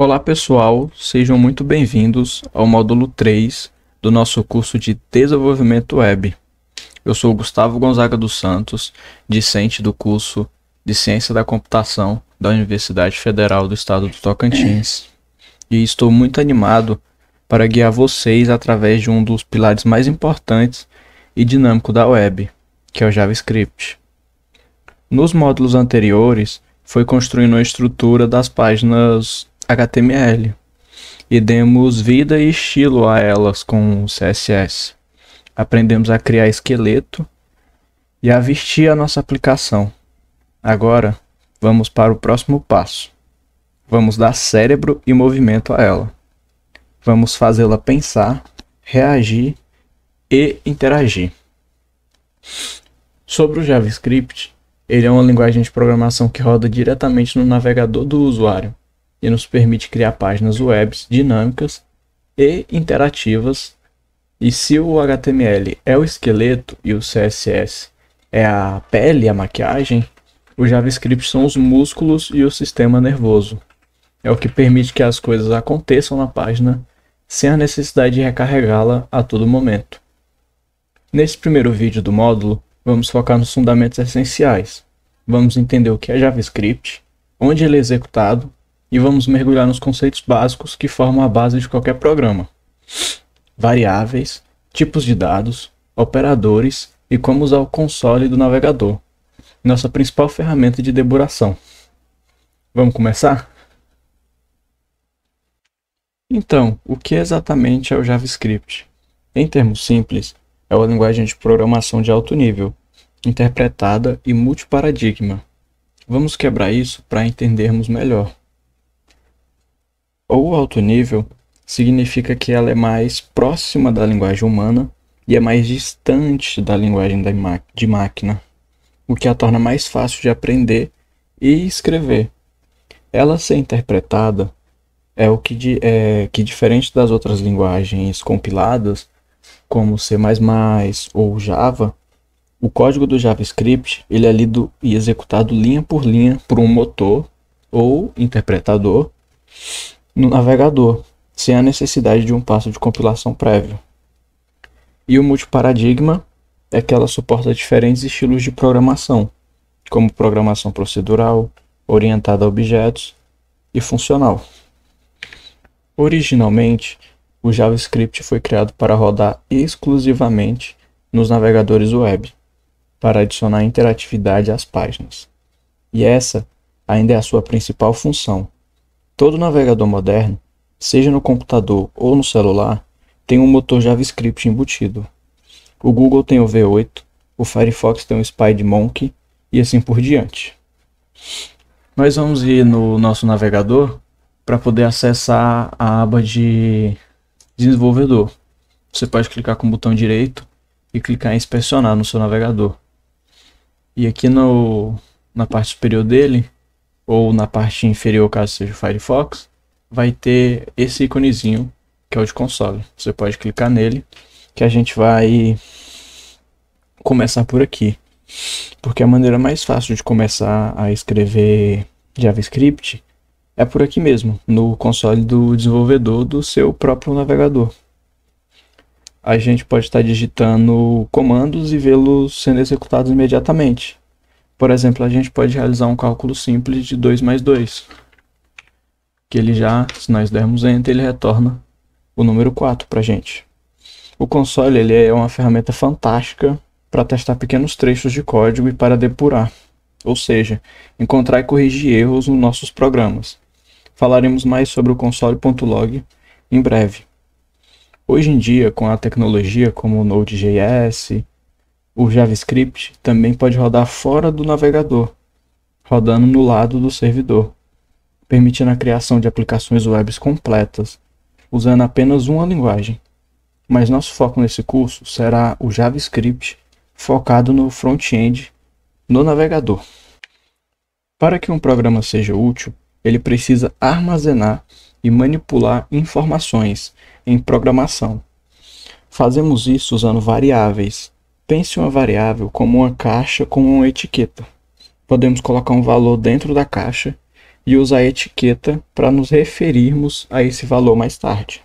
Olá pessoal, sejam muito bem-vindos ao módulo 3 do nosso curso de Desenvolvimento Web. Eu sou Gustavo Gonzaga dos Santos, discente do curso de Ciência da Computação da Universidade Federal do Estado do Tocantins, e estou muito animado para guiar vocês através de um dos pilares mais importantes e dinâmico da web, que é o JavaScript. Nos módulos anteriores, foi construindo a estrutura das páginas HTML e demos vida e estilo a elas com o CSS. Aprendemos a criar esqueleto e a vestir a nossa aplicação. Agora, vamos para o próximo passo. Vamos dar cérebro e movimento a ela. Vamos fazê-la pensar, reagir e interagir. Sobre o JavaScript, ele é uma linguagem de programação que roda diretamente no navegador do usuário e nos permite criar páginas web dinâmicas e interativas. E se o HTML é o esqueleto e o CSS é a pele e a maquiagem, o JavaScript são os músculos e o sistema nervoso. É o que permite que as coisas aconteçam na página sem a necessidade de recarregá-la a todo momento. Nesse primeiro vídeo do módulo, vamos focar nos fundamentos essenciais. Vamos entender o que é JavaScript, onde ele é executado, e vamos mergulhar nos conceitos básicos que formam a base de qualquer programa. Variáveis, tipos de dados, operadores e como usar o console do navegador, nossa principal ferramenta de deburação. Vamos começar? Então, o que exatamente é o JavaScript? Em termos simples, é uma linguagem de programação de alto nível, interpretada e multiparadigma. Vamos quebrar isso para entendermos melhor. O alto nível significa que ela é mais próxima da linguagem humana e é mais distante da linguagem de máquina, o que a torna mais fácil de aprender e escrever. Ela ser interpretada é o que diferente das outras linguagens compiladas, como C++ ou Java, o código do JavaScript ele é lido e executado linha por linha por um motor ou interpretador no navegador, sem a necessidade de um passo de compilação prévio. E o multiparadigma é que ela suporta diferentes estilos de programação, como programação procedural, orientada a objetos e funcional. Originalmente, o JavaScript foi criado para rodar exclusivamente nos navegadores web, para adicionar interatividade às páginas. E essa ainda é a sua principal função. Todo navegador moderno, seja no computador ou no celular, tem um motor JavaScript embutido. O Google tem o V8, o Firefox tem o SpiderMonkey e assim por diante. Nós vamos ir no nosso navegador para poder acessar a aba de desenvolvedor. Você pode clicar com o botão direito e clicar em inspecionar no seu navegador. E aqui na parte superior dele, ou na parte inferior, caso seja o Firefox, vai ter esse íconezinho, que é o de console. Você pode clicar nele, que a gente vai começar por aqui. Porque a maneira mais fácil de começar a escrever JavaScript é por aqui mesmo, no console do desenvolvedor do seu próprio navegador. A gente pode estar digitando comandos e vê-los sendo executados imediatamente. Por exemplo, a gente pode realizar um cálculo simples de 2 mais 2. Que ele já, se nós dermos Enter, ele retorna o número 4 para a gente. O console ele é uma ferramenta fantástica para testar pequenos trechos de código e para depurar. Ou seja, encontrar e corrigir erros nos nossos programas. Falaremos mais sobre o console.log em breve. Hoje em dia, com a tecnologia como o Node.js, o JavaScript também pode rodar fora do navegador, rodando no lado do servidor, permitindo a criação de aplicações web completas, usando apenas uma linguagem. Mas nosso foco nesse curso será o JavaScript, focado no front-end no navegador. Para que um programa seja útil, ele precisa armazenar e manipular informações em programação. Fazemos isso usando variáveis. Pense uma variável como uma caixa com uma etiqueta. Podemos colocar um valor dentro da caixa e usa a etiqueta para nos referirmos a esse valor mais tarde.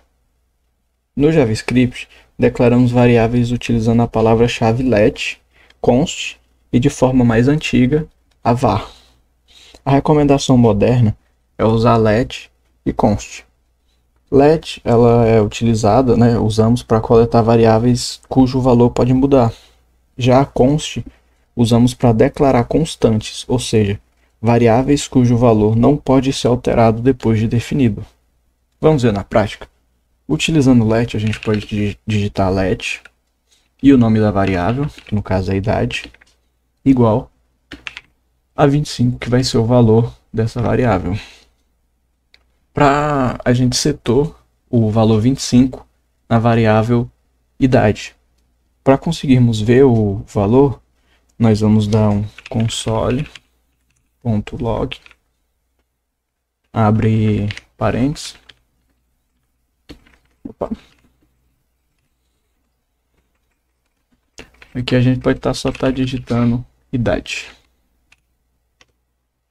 No JavaScript, declaramos variáveis utilizando a palavra-chave let, const e, de forma mais antiga, a var. A recomendação moderna é usar let e const. Let ela é utilizada, usamos para coletar variáveis cujo valor pode mudar. Já a const usamos para declarar constantes, ou seja, variáveis cujo valor não pode ser alterado depois de definido. Vamos ver na prática. Utilizando let, a gente pode digitar let e o nome da variável, que no caso é a idade, igual a 25, que vai ser o valor dessa variável. Para a gente setou o valor 25 na variável idade. Para conseguirmos ver o valor, nós vamos dar um console.log, abre parênteses. Opa. Aqui a gente pode só estar digitando idade.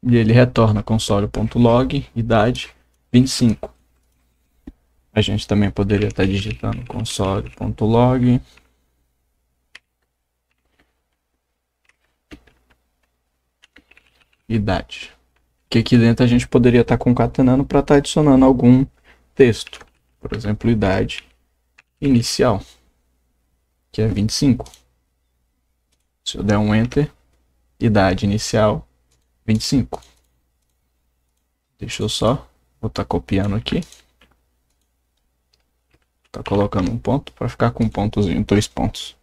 E ele retorna console.log, idade 25. A gente também poderia estar digitando console.log idade. Que aqui dentro a gente poderia estar concatenando para estar adicionando algum texto. Por exemplo, idade inicial, que é 25. Se eu der um enter, idade inicial 25. Deixa eu só, vou estar copiando aqui. Tá colocando um ponto para ficar com um pontozinho, 2 pontos.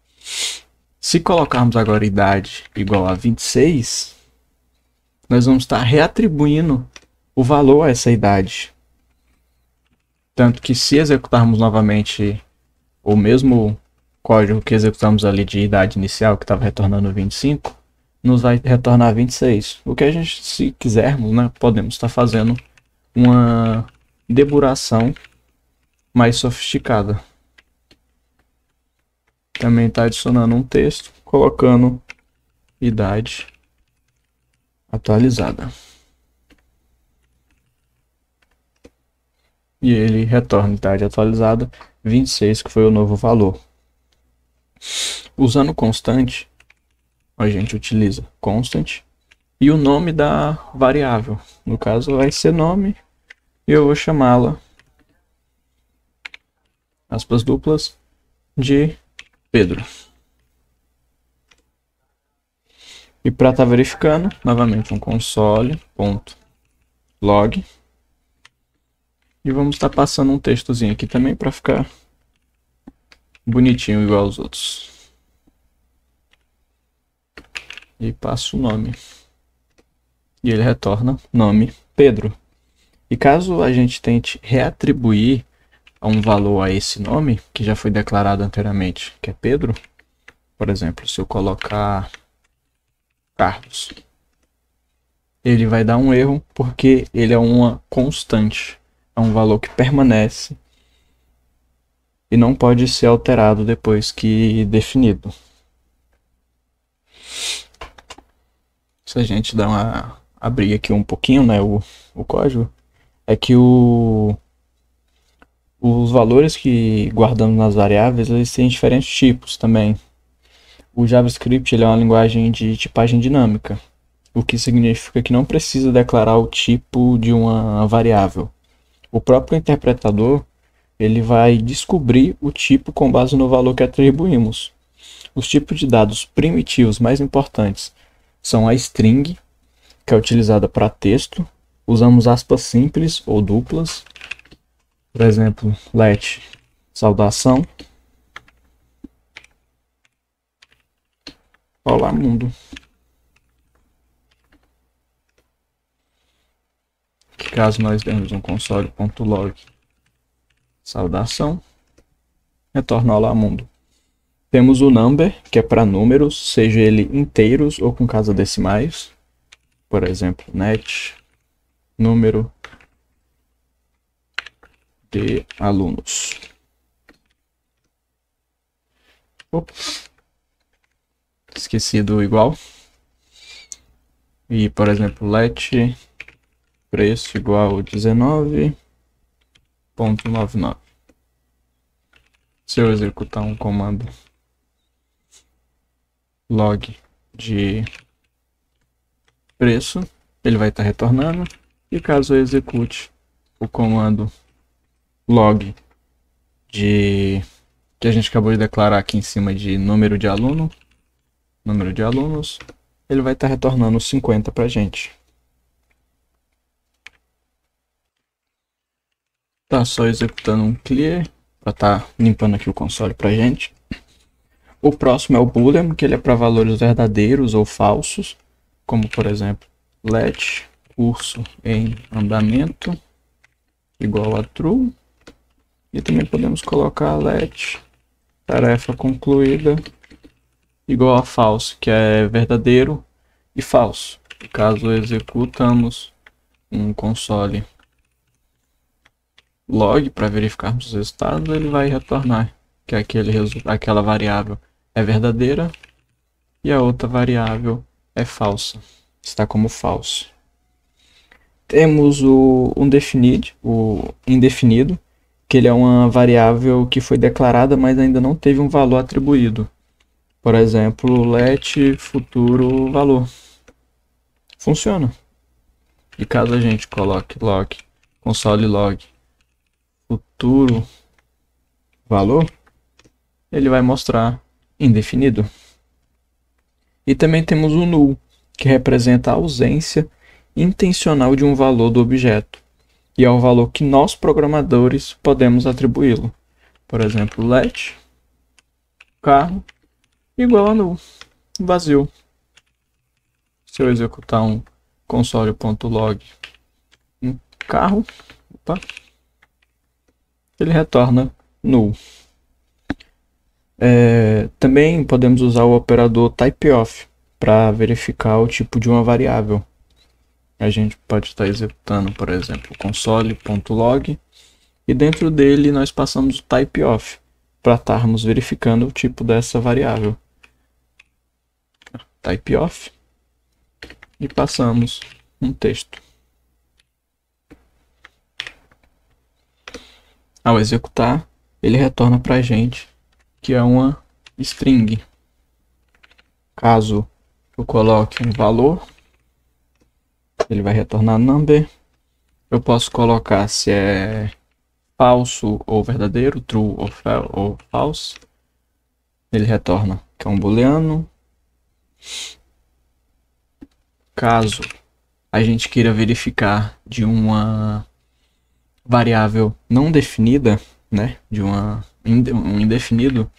Se colocarmos agora idade igual a 26, nós vamos estar reatribuindo o valor a essa idade. Tanto que se executarmos novamente o mesmo código que executamos ali de idade inicial, que estava retornando 25, nos vai retornar 26. O que a gente, se quisermos, podemos estar fazendo uma deburação mais sofisticada. Também está adicionando um texto, colocando idade atualizada. E ele retorna idade atualizada 26, que foi o novo valor. Usando constante, a gente utiliza constant e o nome da variável. No caso vai ser nome e eu vou chamá-la, aspas duplas, de Pedro. E para estar verificando, novamente um console.log. E vamos estar passando um textozinho aqui também para ficar bonitinho igual aos outros. E passo o nome. E ele retorna nome Pedro. E caso a gente tente reatribuir um valor a esse nome, que já foi declarado anteriormente, que é Pedro, por exemplo, se eu colocar Carlos, ele vai dar um erro porque ele é uma constante. É um valor que permanece e não pode ser alterado depois que definido. Se a gente abrir aqui um pouquinho, o código, é que os valores que guardamos nas variáveis, eles têm diferentes tipos também. O JavaScript ele é uma linguagem de tipagem dinâmica, o que significa que não precisa declarar o tipo de uma variável. O próprio interpretador ele vai descobrir o tipo com base no valor que atribuímos. Os tipos de dados primitivos mais importantes são a string, que é utilizada para texto. Usamos aspas simples ou duplas. Por exemplo, let saudação. Olá, mundo. Caso nós demos um console.log saudação, retorna olá mundo. Temos o number, que é para números, seja ele inteiros ou com casas decimais. Por exemplo, net número de alunos. Opa. Esqueci do igual. E, por exemplo, let preço igual a 19,99. Se eu executar um comando log de preço, ele vai estar retornando. E caso eu execute o comando log de que a gente acabou de declarar aqui em cima de número de alunos, ele vai estar retornando 50 para a gente. Tá só executando um clear para estar limpando aqui o console para a gente. O próximo é o boolean, que ele é para valores verdadeiros ou falsos, como por exemplo, let curso em andamento igual a true. E também podemos colocar let tarefa concluída igual a false, que é verdadeiro e falso. Caso executamos um console log para verificarmos os resultados, ele vai retornar que aquela variável é verdadeira e a outra variável é falsa, está como falso. Temos o indefinido, que ele é uma variável que foi declarada, mas ainda não teve um valor atribuído. Por exemplo, let futuro valor. Funciona. E caso a gente coloque log, console log futuro valor, ele vai mostrar indefinido. E também temos o null, que representa a ausência intencional de um valor do objeto. E é o valor que nós programadores podemos atribuí-lo. Por exemplo, let carro igual a null, vazio. Se eu executar um console.log carro, ele retorna null. Também podemos usar o operador typeof para verificar o tipo de uma variável. A gente pode estar executando, por exemplo, console.log e dentro dele nós passamos o typeof para estarmos verificando o tipo dessa variável. Typeof e passamos um texto. Ao executar, ele retorna para a gente que é uma string. Caso eu coloque um valor, ele vai retornar number. Eu posso colocar se é falso ou verdadeiro, true ou false. Ele retorna que é um booleano. Caso a gente queira verificar de uma variável não definida, né, de um indefinido,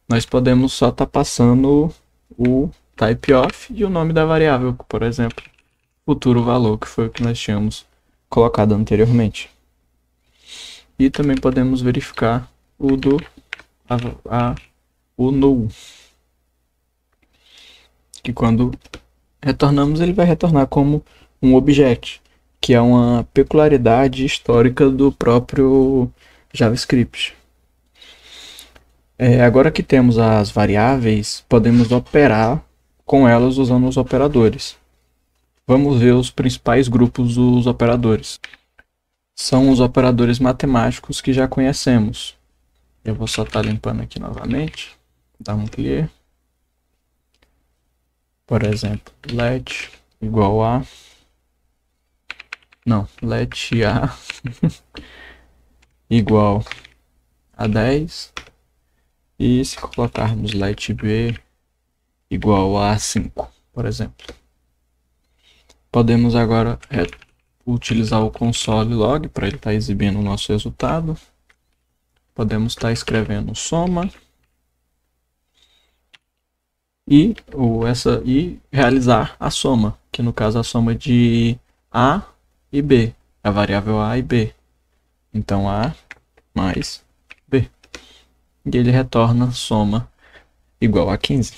nós podemos só estar passando o typeof e o nome da variável, por exemplo, futuro valor, que foi o que nós tínhamos colocado anteriormente. E também podemos verificar o o null, que quando retornamos ele vai retornar como um objeto, que é uma peculiaridade histórica do próprio JavaScript. Agora que temos as variáveis, podemos operar com elas usando os operadores. Vamos ver os principais grupos dos operadores. São os operadores matemáticos que já conhecemos. Eu vou só estar limpando aqui novamente. Dar um clear. Por exemplo, let igual a... Não, let a igual a 10. E se colocarmos let b igual a 5, por exemplo. Podemos agora utilizar o console log para ele estar exibindo o nosso resultado. Podemos estar escrevendo soma e realizar a soma, que no caso é a soma de A e B, a variável A e B. Então A mais B. E ele retorna soma igual a 15.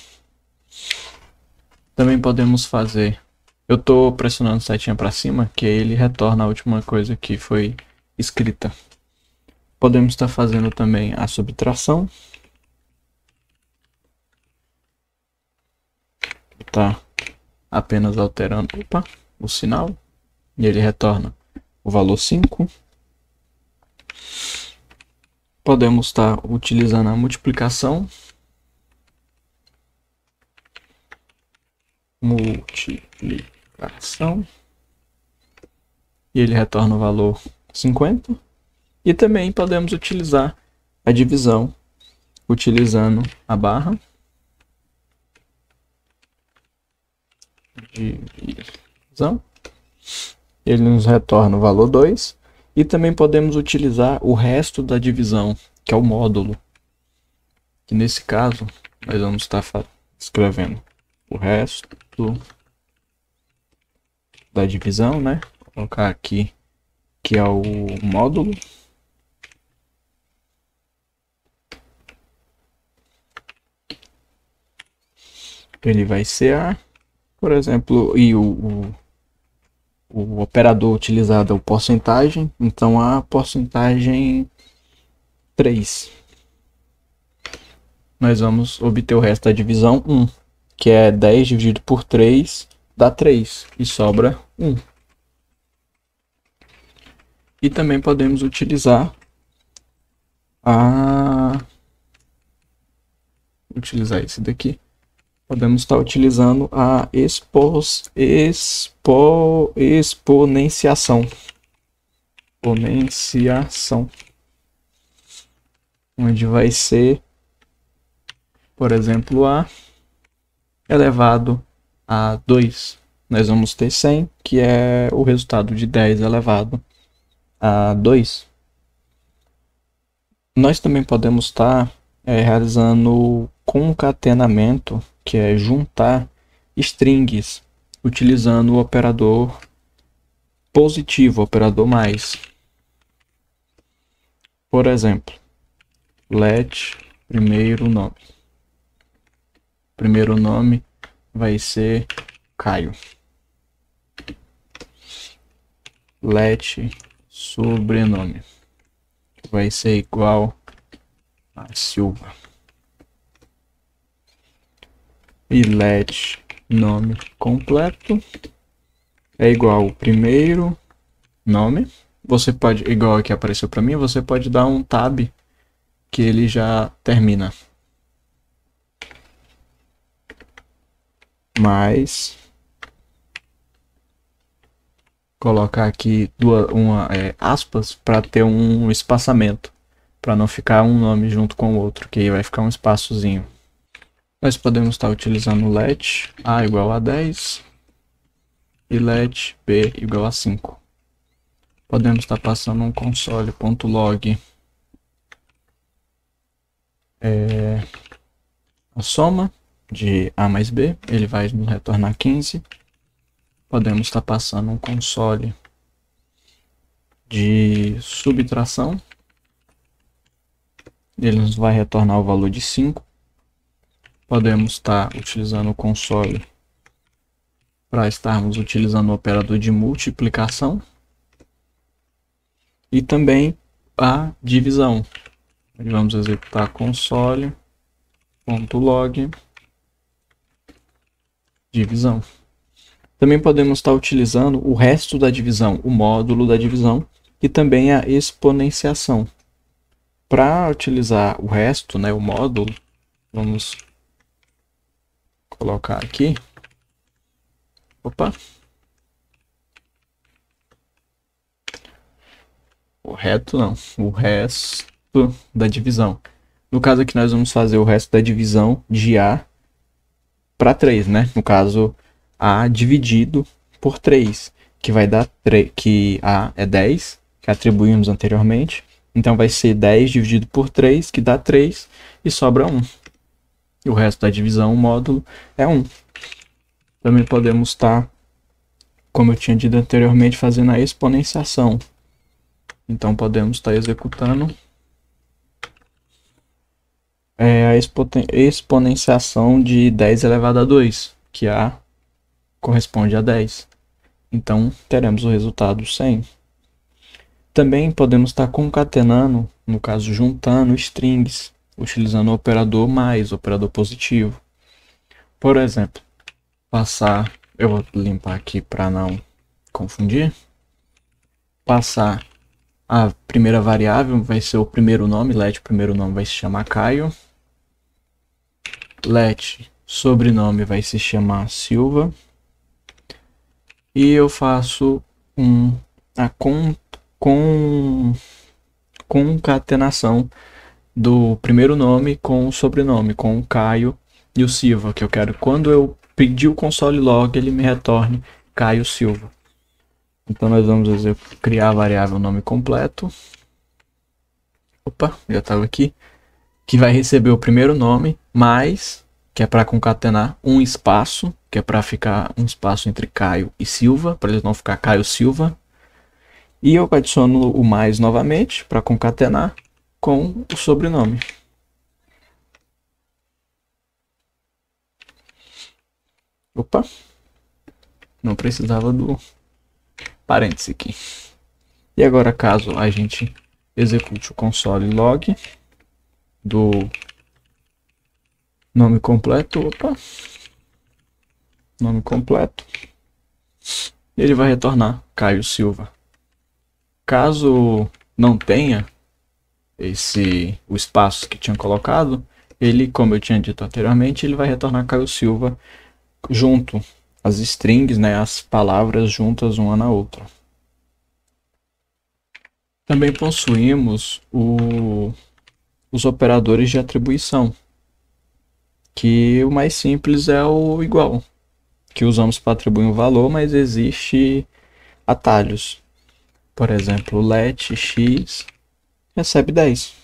Também podemos fazer... Eu estou pressionando setinha para cima, que ele retorna a última coisa que foi escrita. Podemos estar fazendo também a subtração. Está apenas alterando o sinal. e ele retorna o valor 5. Podemos estar utilizando a multiplicação. E ele retorna o valor 50. E também podemos utilizar a divisão utilizando a barra. Divisão. Ele nos retorna o valor 2. E também podemos utilizar o resto da divisão, que é o módulo. Que nesse caso, nós vamos estar escrevendo o resto da divisão, né? Vou colocar aqui que é o módulo. Ele vai ser a, por exemplo, e o operador utilizado é o porcentagem, então a porcentagem 3. Nós vamos obter o resto da divisão 1, que é 10 dividido por 3 dá 3 e sobra 1. E também podemos utilizar esse daqui. Podemos estar utilizando a exponenciação. Onde vai ser, por exemplo, a elevado a 2. Nós vamos ter 100, que é o resultado de 10 elevado a 2. Nós também podemos estar realizando concatenamento, que é juntar strings, utilizando o operador positivo, operador mais. Por exemplo, let primeiro nome. Primeiro nome vai ser Caio. Let sobrenome vai ser igual a Silva. E let nome completo é igual ao primeiro nome. Você pode, igual aqui apareceu para mim, você pode dar um tab que ele já termina. Mas colocar aqui aspas para ter um espaçamento, para não ficar um nome junto com o outro, que aí vai ficar um espaçozinho. Nós podemos estar utilizando let a igual a 10 e let b igual a 5. Podemos estar passando um console.log a soma de a mais b, ele vai nos retornar 15. Podemos estar passando um console de subtração, ele nos vai retornar o valor de 5. Podemos estar utilizando o console para estarmos utilizando o operador de multiplicação e também a divisão. Vamos executar console.log divisão. Também podemos estar utilizando o resto da divisão, o módulo da divisão e também a exponenciação. Para utilizar o resto, né, o módulo, vamos colocar aqui. Opa! O resto não, o resto da divisão. No caso aqui nós vamos fazer o resto da divisão de A para 3, né? No caso, A dividido por 3, que vai dar 3, que A é 10, que atribuímos anteriormente. Então vai ser 10 dividido por 3, que dá 3, e sobra 1. E o resto da divisão, o módulo, é 1. Também podemos estar, como eu tinha dito anteriormente, fazendo a exponenciação. Então podemos estar executando a exponenciação de 10 elevado a 2, que A corresponde a 10. Então teremos o resultado 100. Também podemos estar concatenando, no caso juntando strings, utilizando o operador mais, o operador positivo. Por exemplo, eu vou limpar aqui para não confundir. passar a primeira variável, vai ser o primeiro nome, let, o primeiro nome vai se chamar Caio. Let, sobrenome vai se chamar Silva. E eu faço a concatenação do primeiro nome com o sobrenome, com o Caio e o Silva, que eu quero quando eu pedir o console log, ele me retorne Caio Silva. Então nós vamos criar a variável nome completo. Opa, já estava aqui. Que vai receber o primeiro nome, mais, que é para concatenar, um espaço, que é para ficar um espaço entre Caio e Silva, para eles não ficar Caio Silva. E eu adiciono o mais novamente, para concatenar com o sobrenome. Opa, não precisava do parêntese aqui. E agora, caso a gente execute o console log do nome completo, nome completo, ele vai retornar Caio Silva. Caso não tenha o espaço que tinha colocado, ele, como eu tinha dito anteriormente, ele vai retornar Caio Silva junto as strings, né, as palavras juntas uma na outra. Também possuímos os operadores de atribuição, que o mais simples é o igual, que usamos para atribuir um valor, mas existe atalhos. Por exemplo, let x recebe 10.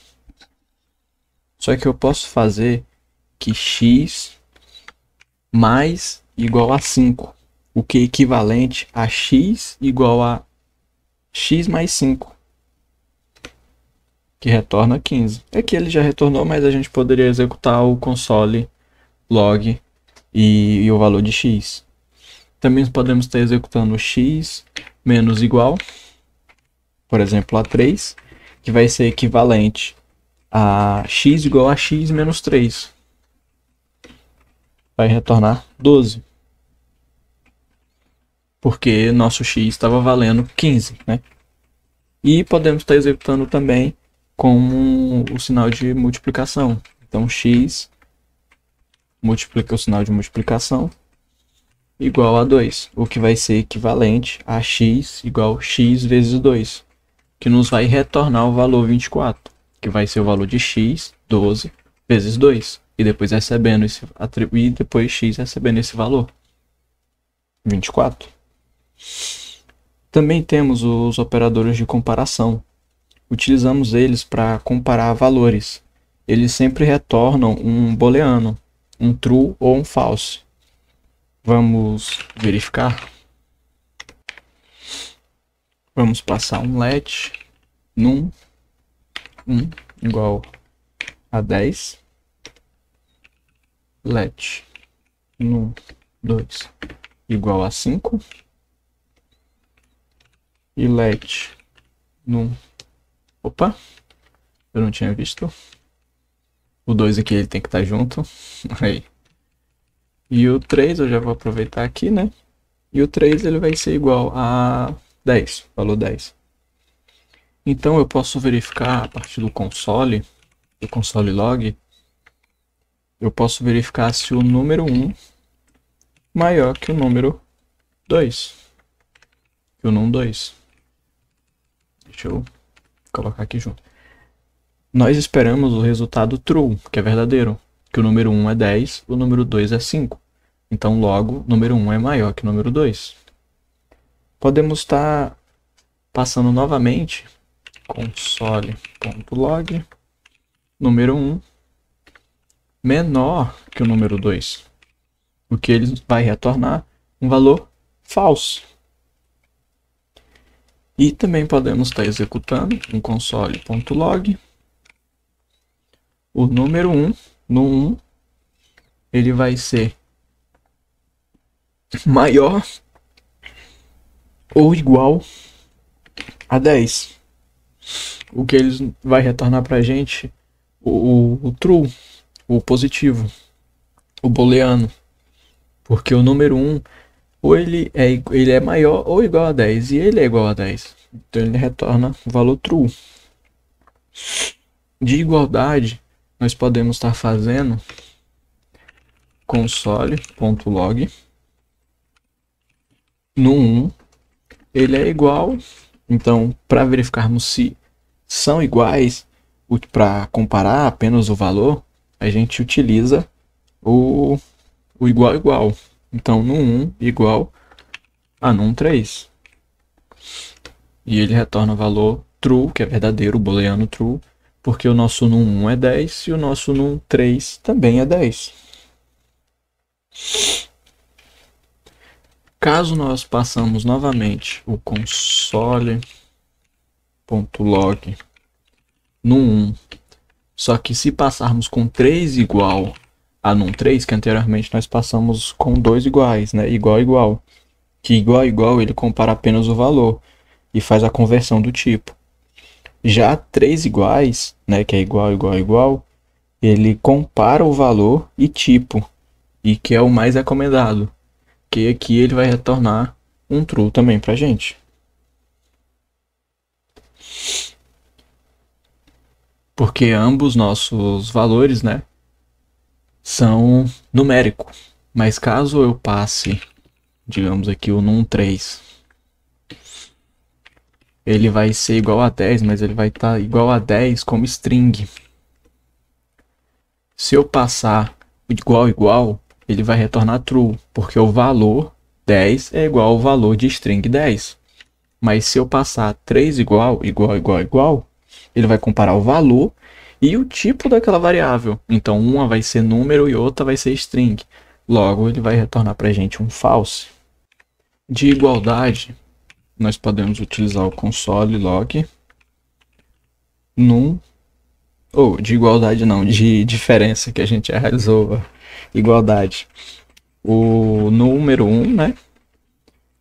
Só que eu posso fazer que x mais igual a 5, o que é equivalente a x igual a x mais 5, que retorna 15. Aqui ele já retornou, mas a gente poderia executar o console log e o valor de x. Também podemos estar executando x menos igual, por exemplo, a 3, que vai ser equivalente a x igual a x menos 3. Vai retornar 12. Porque nosso x estava valendo 15, né? E podemos estar executando também com o sinal de multiplicação. Então, x multiplica o sinal de multiplicação igual a 2, o que vai ser equivalente a x igual a x vezes 2, que nos vai retornar o valor 24, que vai ser o valor de x, 12, vezes 2, e depois recebendo esse e depois x recebendo esse valor, 24. Também temos os operadores de comparação. Utilizamos eles para comparar valores. Eles sempre retornam um booleano, um true ou um false. Vamos verificar. Vamos passar um let num 1 igual a 10. Let num 2 igual a 5. E let num... Opa! Eu não tinha visto. O 2 aqui ele tem que estar junto. Aí. E o 3 eu já vou aproveitar aqui, né? E o 3 ele vai ser igual a 10, valor 10. Então eu posso verificar a partir do console log, eu posso verificar se o número 1 maior que o número 2. Que o num 2. Deixa eu colocar aqui junto. Nós esperamos o resultado true, que é verdadeiro. Que o número 1 é 10, o número 2 é 5. Então, logo, o número 1 é maior que o número 2. Podemos estar passando novamente console.log número 1 menor que o número 2. O que ele vai retornar um valor falso. E também podemos estar executando um console.log o número 1 no 1 ele vai ser maior ou igual a 10. O que ele vai retornar para a gente o true, o positivo, o booleano. Porque o número 1 ou ele é maior ou igual a 10, e ele é igual a 10. Então ele retorna o valor true. De igualdade, nós podemos estar fazendo console.log no 1, ele é igual. Então, para verificarmos se são iguais, para comparar apenas o valor, a gente utiliza o igual. Então, no 1 igual a num3. E ele retorna o valor true, que é verdadeiro, booleano true, porque o nosso num1 é 10 e o nosso num3 também é 10. Caso nós passamos novamente o console.log no 1, só que se passarmos com 3 igual a num3, que anteriormente nós passamos com 2 iguais, né? Igual. Que igual ele compara apenas o valor e faz a conversão do tipo. Já 3 iguais, né, que é igual, ele compara o valor e tipo, e que é o mais recomendado, que aqui ele vai retornar um true também pra gente. Porque ambos nossos valores, né, são numéricos. Mas caso eu passe, digamos aqui o num3, ele vai ser igual a 10, mas ele vai estar igual a 10 como string. Se eu passar igual, ele vai retornar true, porque o valor 10 é igual ao valor de string 10. Mas se eu passar 3 igual, ele vai comparar o valor e o tipo daquela variável. Então, uma vai ser número e outra vai ser string. Logo, ele vai retornar para a gente um false. De igualdade, nós podemos utilizar o console.log num, ou de igualdade não, de diferença, que a gente realizou igualdade. O número 1, né?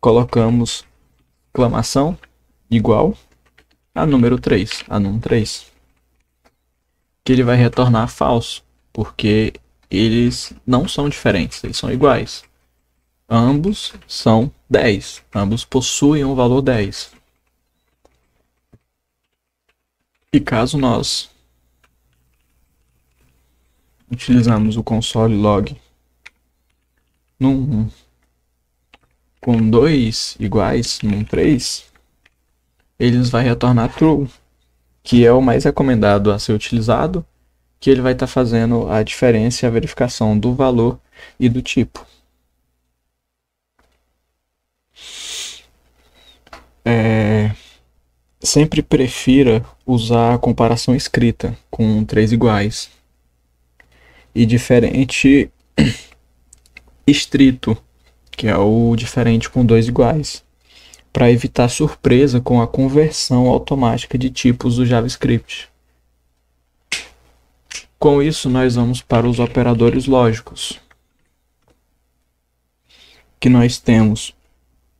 Colocamos exclamação igual a número 3, a num3. Que ele vai retornar falso, porque eles não são diferentes, eles são iguais. Ambos são 10, ambos possuem o valor 10. E caso nós utilizamos o console.log num 1 com 2 iguais, num 3, eles vai retornar true, que é o mais recomendado a ser utilizado, que ele vai estar fazendo a diferença e a verificação do valor e do tipo. Sempre prefira usar a comparação escrita com 3 iguais e diferente estrito, que é o diferente com 2 iguais, para evitar surpresa com a conversão automática de tipos do JavaScript. Com isso, nós vamos para os operadores lógicos, que nós temos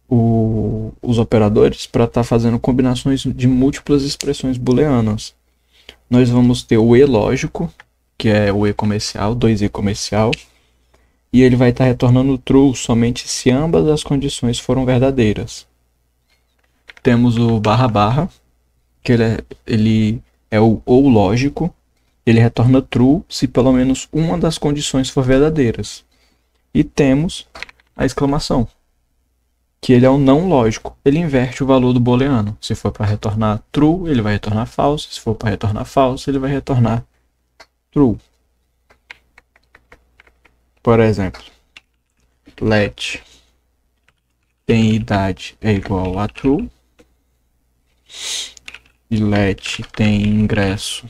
os operadores para estar fazendo combinações de múltiplas expressões booleanas. Nós vamos ter o e lógico, que é o e comercial, 2e comercial, e ele vai estar retornando true somente se ambas as condições foram verdadeiras. Temos o barra, que ele é o ou lógico, ele retorna true se pelo menos uma das condições for verdadeiras. E temos a exclamação, que ele é o não lógico, ele inverte o valor do booleano. Se for para retornar true, ele vai retornar false. Se for para retornar false, ele vai retornar true. Por exemplo, let tem idade é igual a true e let tem ingresso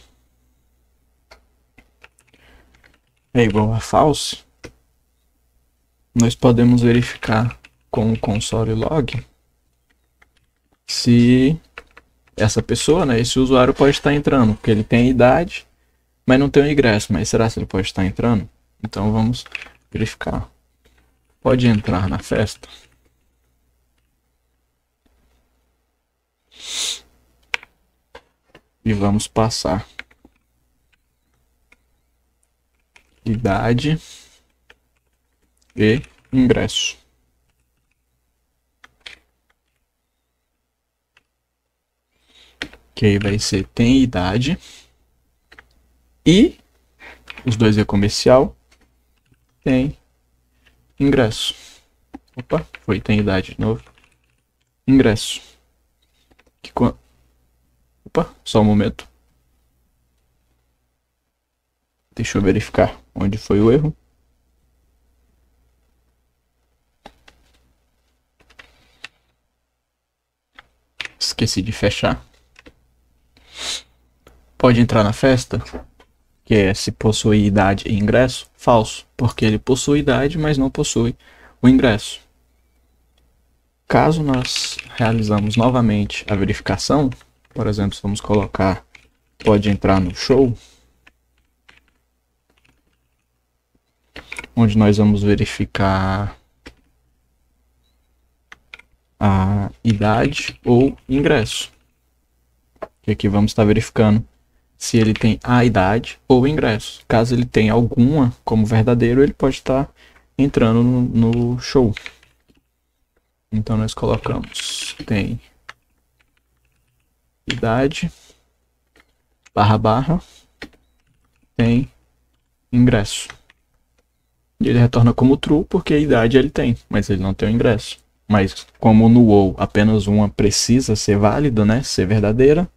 é igual a false. Nós podemos verificar com o console.log se essa pessoa, né, esse usuário pode estar entrando, porque ele tem idade, mas não tem o ingresso. Mas será que ele pode estar entrando? Então vamos verificar. Pode entrar na festa? E vamos passar idade e ingresso. que aí vai ser tem idade, e os dois é comercial, tem ingresso. Opa, foi tem idade de novo. Ingresso. Opa, só um momento. Deixa eu verificar onde foi o erro. Esqueci de fechar. Pode entrar na festa, que é se possui idade e ingresso. Falso, porque ele possui idade, mas não possui o ingresso. Caso nós realizamos novamente a verificação, por exemplo, vamos colocar pode entrar no show, onde nós vamos verificar a idade ou ingresso. E aqui vamos estar verificando se ele tem a idade ou ingresso. Caso ele tenha alguma como verdadeiro, ele pode estar entrando no show. Então nós colocamos tem idade // tem ingresso. E ele retorna como true porque a idade ele tem, mas ele não tem o ingresso. Mas como no ou apenas uma precisa ser válida, né, ser verdadeira.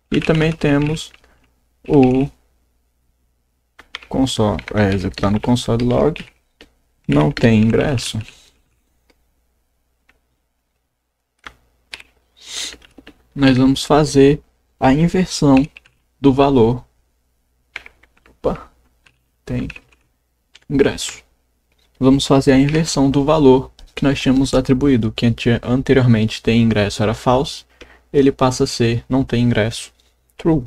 E também temos o console, executar no console log, não tem ingresso. Nós vamos fazer a inversão do valor. Opa, tem ingresso. Vamos fazer a inversão do valor que nós tínhamos atribuído, que anteriormente tem ingresso era false, ele passa a ser não tem ingresso, true.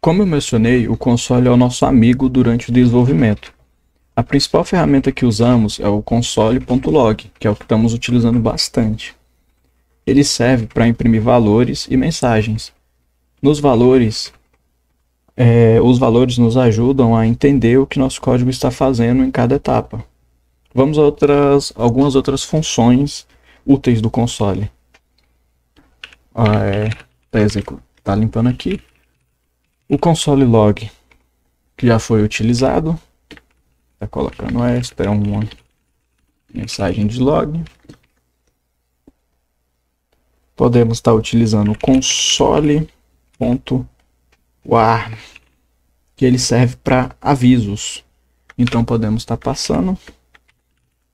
Como eu mencionei, o console é o nosso amigo durante o desenvolvimento. A principal ferramenta que usamos é o console.log, que é o que estamos utilizando bastante. Ele serve para imprimir valores e mensagens. Nos valores, os valores nos ajudam a entender o que nosso código está fazendo em cada etapa. Vamos a algumas outras funções úteis do console. Tá limpando aqui. O console log que já foi utilizado. Está colocando esta, é uma mensagem de log. Podemos estar utilizando o console.war, que ele serve para avisos. Então podemos estar passando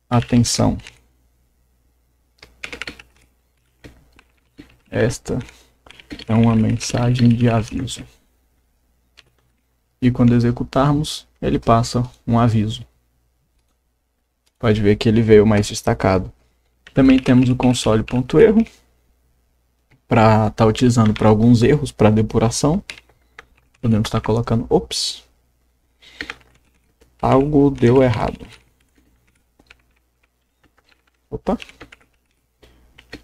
atenção. Esta é uma mensagem de aviso. E quando executarmos, ele passa um aviso. Pode ver que ele veio mais destacado. Também temos o console.erro, para estar utilizando para alguns erros, para depuração. Podemos estar colocando, ops, algo deu errado. Opa,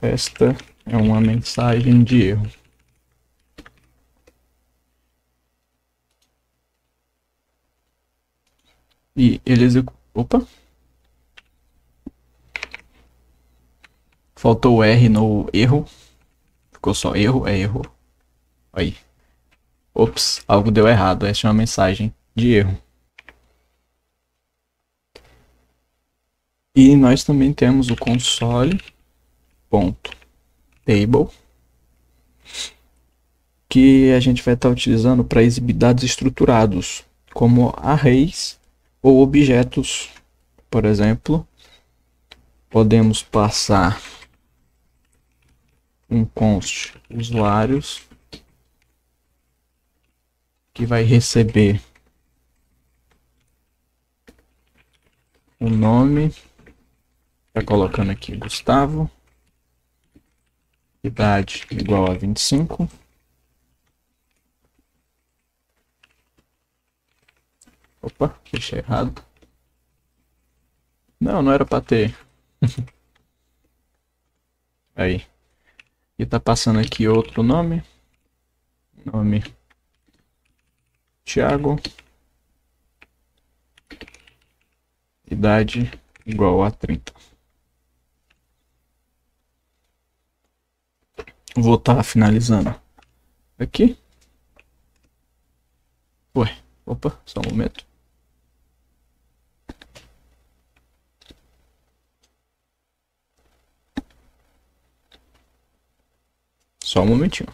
esta é uma mensagem de erro. E ele executa. Opa, faltou o R no erro. Ficou só erro, é erro. Aí. Ops, algo deu errado. Essa é uma mensagem de erro. E nós também temos o console.table, que a gente vai estar utilizando para exibir dados estruturados, como arrays ou objetos. Por exemplo, podemos passar um const usuários que vai receber o nome, tá colocando aqui Gustavo, idade igual a 25. Opa, deixei errado. Não era para ter. Aí. E tá passando aqui outro nome. Nome Thiago. Idade igual a 30. vou estar finalizando aqui. Ué, opa, só um momento. Só um momentinho.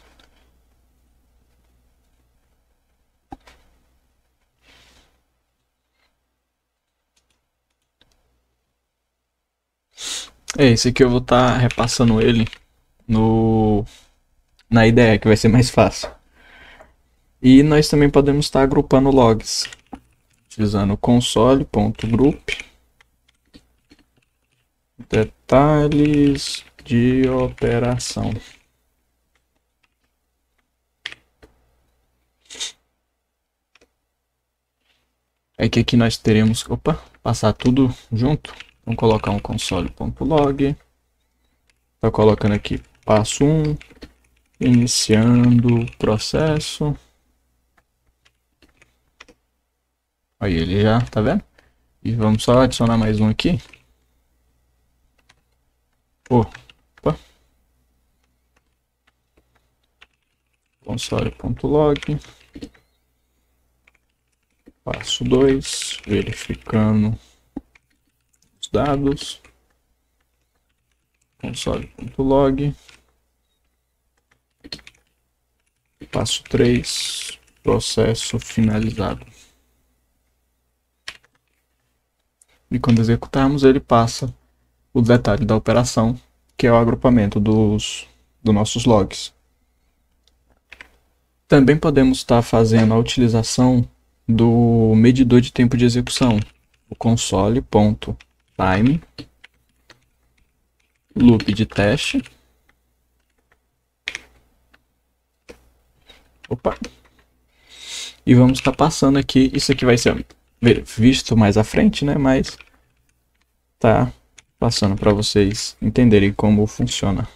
Esse aqui eu vou estar repassando ele na ideia que vai ser mais fácil. E nós também podemos estar agrupando logs, utilizando console.group detalhes de operação. É que aqui nós teremos, passar tudo junto. Vamos colocar um console.log. Tá colocando aqui passo 1, iniciando o processo. Aí ele já, tá vendo? E vamos só adicionar mais um aqui. Opa. Console.log. Passo 2, verificando os dados. Console.log. Passo 3, processo finalizado. E quando executarmos, ele passa o detalhe da operação, que é o agrupamento dos nossos logs. Também podemos estar fazendo a utilização do medidor de tempo de execução, o console.time loop de teste. E vamos estar passando aqui, isso aqui vai ser visto mais à frente, né? Mas tá passando para vocês entenderem como funciona.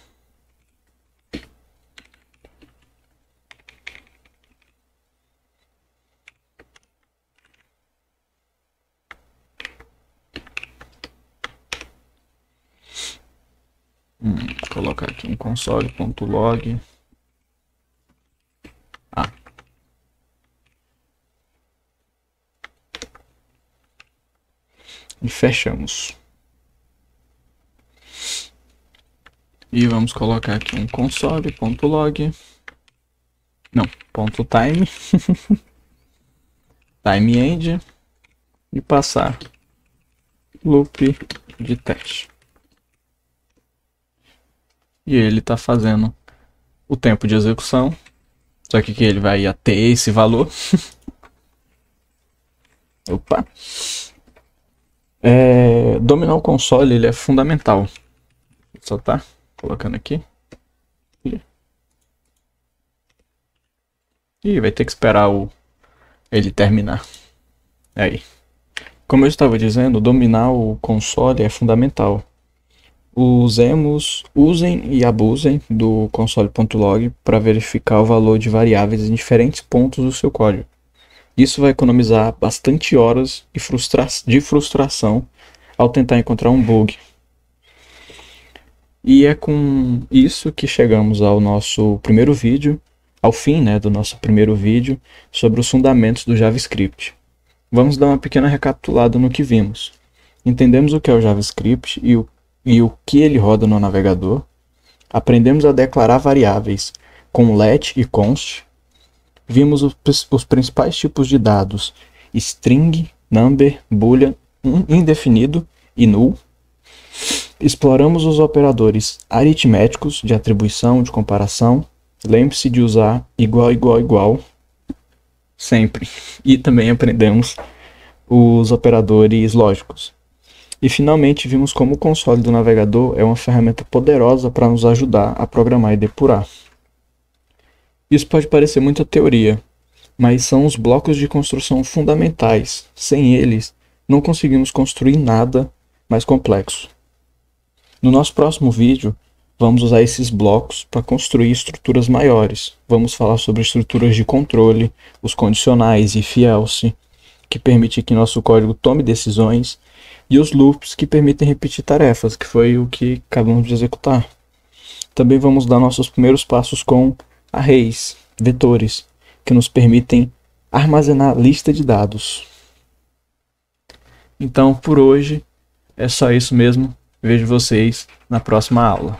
Colocar aqui um console.log. E fechamos. E vamos colocar aqui um console.log. Não, .time. Time end. E passar loop de teste. E ele está fazendo o tempo de execução. Só que ele vai até esse valor. Dominar o console ele é fundamental. Só tá colocando aqui. E vai ter que esperar ele terminar. Aí. Como eu estava dizendo, dominar o console é fundamental. Usem e abusem do console.log para verificar o valor de variáveis em diferentes pontos do seu código. Isso vai economizar bastante horas de frustração ao tentar encontrar um bug. E é com isso que chegamos ao nosso primeiro vídeo, ao fim, né, do nosso primeiro vídeo sobre os fundamentos do JavaScript. Vamos dar uma pequena recapitulada no que vimos. Entendemos o que é o JavaScript e o que ele roda no navegador. Aprendemos a declarar variáveis com let e const. Vimos os principais tipos de dados: string, number, boolean, indefinido e null. Exploramos os operadores aritméticos de atribuição, de comparação. Lembre-se de usar igual, igual, igual sempre. E também aprendemos os operadores lógicos. E finalmente vimos como o console do navegador é uma ferramenta poderosa para nos ajudar a programar e depurar. Isso pode parecer muita teoria, mas são os blocos de construção fundamentais. Sem eles, não conseguimos construir nada mais complexo. No nosso próximo vídeo, vamos usar esses blocos para construir estruturas maiores. Vamos falar sobre estruturas de controle, os condicionais if else, que permitem que nosso código tome decisões, e os loops, que permitem repetir tarefas, que foi o que acabamos de executar. Também vamos dar nossos primeiros passos com arrays, vetores, que nos permitem armazenar lista de dados. Então, por hoje, é só isso mesmo. Vejo vocês na próxima aula.